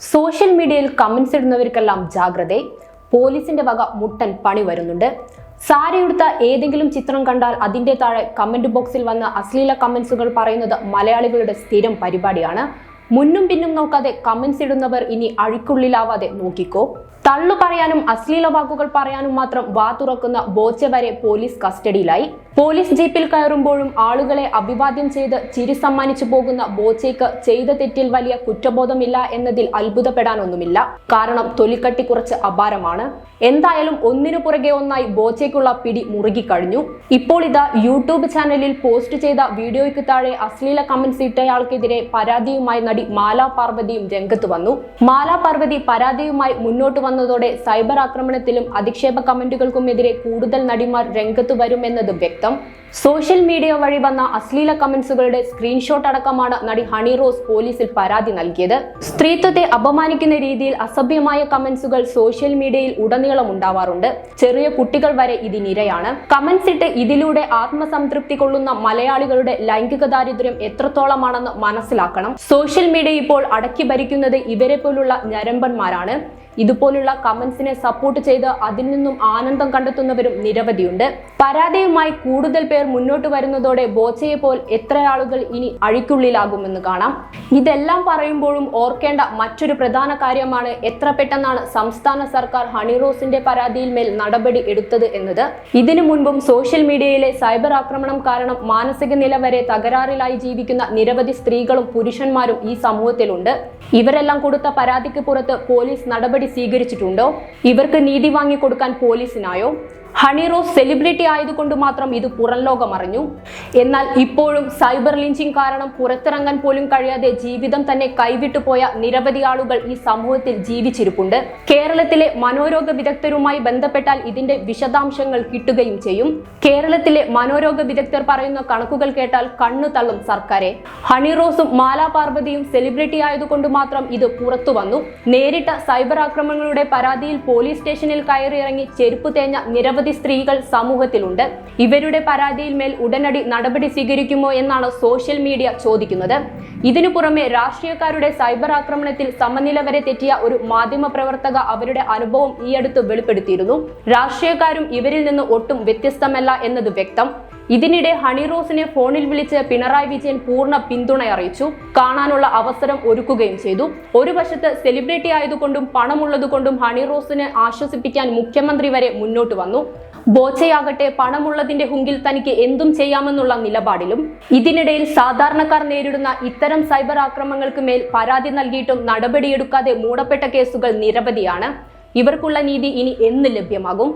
Social മീഡിയയിൽ comments ഇടുന്നവർക്കെല്ലാം ജാഗ്രത. പോലീസിന്റെ വക മുട്ടൻ പണി വരുന്നുണ്ട്. സാരിയുടുത്ത ഏതെങ്കിലും ചിത്രം കണ്ടാൽ അതിന്റെ താഴെ കമന്റ് ബോക്സിൽ വന്ന അശ്ലീല കമന്റ്സുകൾ പറയുന്നത് മലയാളികളുടെ സ്ഥിരം പരിപാടിയാണ്. മുന്നും പിന്നും നോക്കാതെ കമന്റ്സ് ഇടുന്നവർ ഇനി അഴിക്കുള്ളിലാവാതെ നോക്കിക്കോ. തള്ളു പറയാനും അശ്ലീല വാക്കുകൾ പറയാനും മാത്രം വാ തുറക്കുന്ന ബോച്ച വരെ പോലീസ് കസ്റ്റഡിയിലായി. പോലീസ് ജീപ്പിൽ കയറുമ്പോഴും ആളുകളെ അഭിവാദ്യം ചെയ്ത് ചിരി സമ്മാനിച്ചു പോകുന്ന ബോച്ചയ്ക്ക് ചെയ്ത തെറ്റിൽ വലിയ കുറ്റബോധമില്ല എന്നതിൽ അത്ഭുതപ്പെടാനൊന്നുമില്ല. കാരണം തൊലിക്കട്ടി കുറച്ച് അപാരമാണ്. എന്തായാലും ഒന്നിനു പുറകെ ഒന്നായി ബോച്ചയ്ക്കുള്ള പിടി മുറുകിക്കഴിഞ്ഞു. ഇപ്പോൾ ഇതാ യൂട്യൂബ് ചാനലിൽ പോസ്റ്റ് ചെയ്ത വീഡിയോയ്ക്ക് താഴെ അശ്ലീല കമന്റ്സ് ഇട്ടയാൾക്കെതിരെ പരാതിയുമായി നടി മാലാ പാർവതിയും രംഗത്ത് വന്നു. മാലാ പാർവതി പരാതിയുമായി മുന്നോട്ട് വന്നതോടെ സൈബർ ആക്രമണത്തിലും അധിക്ഷേപ കമന്റുകൾക്കുമെതിരെ കൂടുതൽ നടിമാർ രംഗത്ത് വരുമെന്നത് വ്യക്തം. സോഷ്യൽ മീഡിയ വഴി വന്ന അശ്ലീല കമന്റ്സുകളുടെ സ്ക്രീൻഷോട്ട് അടക്കമാണ് നടി ഹണി റോസ് പോലീസിൽ പരാതി നൽകിയത്. സ്ത്രീത്വത്തെ അപമാനിക്കുന്ന രീതിയിൽ അസഭ്യമായ കമന്റ്സുകൾ സോഷ്യൽ മീഡിയയിൽ ഉടനീളം ഉണ്ടാവാറുണ്ട്. ചെറിയ കുട്ടികൾ വരെ ഇതിനിരയാണ്. കമന്റ്സ് ഇട്ട് ഇതിലൂടെ ആത്മസംതൃപ്തി കൊള്ളുന്ന മലയാളികളുടെ ലൈംഗിക ദാരിദ്ര്യം എത്രത്തോളമാണെന്ന് മനസ്സിലാക്കണം. സോഷ്യൽ മീഡിയ ഇപ്പോൾ അടക്കി ഭരിക്കുന്നത് ഇവരെ പോലുള്ള ഞരമ്പന്മാരാണ്. ഇതുപോലുള്ള കമന്റ്സിനെ സപ്പോർട്ട് ചെയ്ത് അതിൽ നിന്നും ആനന്ദം കണ്ടെത്തുന്നവരും നിരവധിയുണ്ട്. പരാതിയുമായി കൂടുതൽ പേർ മുന്നോട്ട് വരുന്നതോടെ ബോച്ചയെ പോൽ എത്ര ആളുകൾ ഇനി അഴിക്കുള്ളിലാകുമെന്ന് കാണാം. ഇതെല്ലാം പറയുമ്പോഴും ഓർക്കേണ്ട മറ്റൊരു പ്രധാന കാര്യമാണ് എത്ര പെട്ടെന്നാണ് സംസ്ഥാന സർക്കാർ ഹണി റോസിന്റെ പരാതിയിൽ മേൽ നടപടി എടുത്തത് എന്നത്. ഇതിനു മുൻപും സോഷ്യൽ മീഡിയയിലെ സൈബർ ആക്രമണം കാരണം മാനസിക നില വരെ തകരാറിലായി ജീവിക്കുന്ന നിരവധി സ്ത്രീകളും പുരുഷന്മാരും ഈ സമൂഹത്തിലുണ്ട്. ഇവരെല്ലാം കൊടുത്ത പരാതിക്ക് പുറത്ത് പോലീസ് നടപടി സ്വീകരിച്ചിട്ടുണ്ടോ? ഇവർക്ക് നീതി വാങ്ങിക്കൊടുക്കാൻ പോലീസിനായോ? ഹണി റോസ് സെലിബ്രിറ്റി ആയതുകൊണ്ട് മാത്രം ഇത് പുറം ലോകം അറിഞ്ഞു. എന്നാൽ ഇപ്പോഴും സൈബർ ലിഞ്ചിങ് കാരണം പുറത്തിറങ്ങാൻ പോലും കഴിയാതെ ജീവിതം തന്നെ കൈവിട്ടു പോയ നിരവധി ആളുകൾ ഈ സമൂഹത്തിൽ ജീവിച്ചിരിപ്പുണ്ട്. കേരളത്തിലെ മനോരോഗ വിദഗ്ധരുമായി ബന്ധപ്പെട്ടാൽ ഇതിന്റെ വിശദാംശങ്ങൾ കിട്ടുകയും ചെയ്യും. കേരളത്തിലെ മനോരോഗ വിദഗ്ധർ പറയുന്ന കണക്കുകൾ കേട്ടാൽ കണ്ണു തള്ളും സർക്കാരെ. ഹണി റോസും മാലാ പാർവതിയും സെലിബ്രിറ്റി ആയതുകൊണ്ട് മാത്രം ഇത് പുറത്തു വന്നു. നേരിട്ട സൈബർ ആക്രമണങ്ങളുടെ പരാതിയിൽ പോലീസ് സ്റ്റേഷനിൽ കയറിയിറങ്ങി ചെരുപ്പ് തേഞ്ഞ നിരവധി സ്ത്രീകൾ സമൂഹത്തിലുണ്ട്. ഇവരുടെ പരാതിയിൽ മേൽ ഉടനടി നടപടി സ്വീകരിക്കുമോ എന്നാണ് സോഷ്യൽ മീഡിയ ചോദിക്കുന്നത്. ഇതിനു പുറമെ രാഷ്ട്രീയക്കാരുടെ സൈബർ ആക്രമണത്തിൽ സമനില വരെ തെറ്റിയ ഒരു മാധ്യമ പ്രവർത്തക അവരുടെ അനുഭവം ഈയടുത്ത് വെളിപ്പെടുത്തിയിരുന്നു. രാഷ്ട്രീയക്കാരും ഇവരിൽ നിന്ന് ഒട്ടും വ്യത്യസ്തമല്ല എന്നത് വ്യക്തം. ഇതിനിടെ ഹണി റോസിനെ ഫോണിൽ വിളിച്ച് പിണറായി വിജയൻ പൂർണ്ണ പിന്തുണ അറിയിച്ചു. കാണാനുള്ള അവസരം ഒരുക്കുകയും ചെയ്തു. ഒരു വശത്ത് സെലിബ്രിറ്റി ആയതുകൊണ്ടും പണമുള്ളതുകൊണ്ടും ഹണി റോസിനെ ആശ്വസിപ്പിക്കാൻ മുഖ്യമന്ത്രി വരെ മുന്നോട്ട് വന്നു. ബോച്ചയാകട്ടെ പണമുള്ളതിന്റെ ഹുങ്കിൽ തനിക്ക് എന്തും ചെയ്യാമെന്നുള്ള നിലപാടിലും. ഇതിനിടയിൽ സാധാരണക്കാർ നേരിടുന്ന ഇത്തരം സൈബർ ആക്രമണങ്ങൾക്ക് മേൽ പരാതി നൽകിയിട്ടും നടപടിയെടുക്കാതെ മൂടപ്പെട്ട കേസുകൾ നിരവധിയാണ്. ഇവർക്കുള്ള നീതി ഇനി എന്ന് ലഭ്യമാകും?